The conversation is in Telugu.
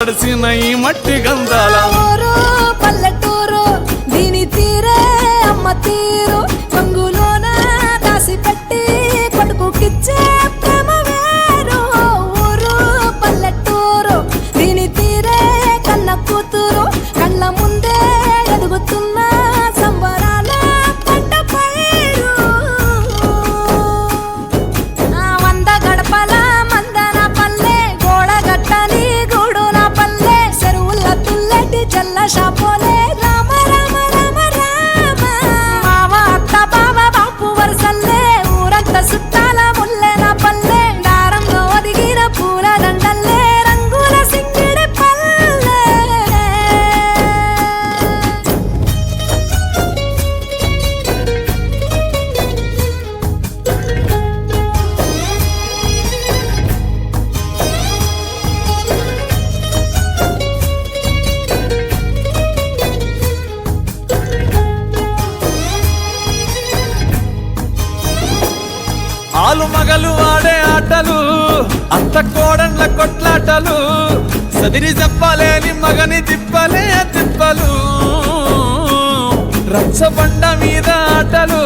తడిసిన ఈ మట్టి గంధాల ఊరు పల్లెటూరు దీని తీరే అమ్మ తీరు కొంగులోన దాసి పెట్టి కొడుకుకిచ్చే ప్రేమ వేరు ఊరు పల్లెటూరు దీని తీరే కన్న కూతురు కళ్ళ ముందే ఎదుగుతున్న సంబరాల పంట పైరు వంద గడపల మందన పల్లె గోడ గట్టని గూడు నా పల్లె చెరువుల తుల్లటి జల్ల షాపోలే రామ రామ రామ రామ మావ అత్త బావ బాపు వరసల్లే ఊరంత సుట్టాల ముల్లె నా పల్లె దారంలో ఒదిగిన పూల దండల్లే రంగుల సింగిడి పల్లె ఆలు మగలు ఆడే ఆటలు అత్త కోడన్ల కొట్లాటలు సదిరి చెప్పలేని మగని తిప్పలే తిప్పలు రచ్చబండ మీద ఆటలు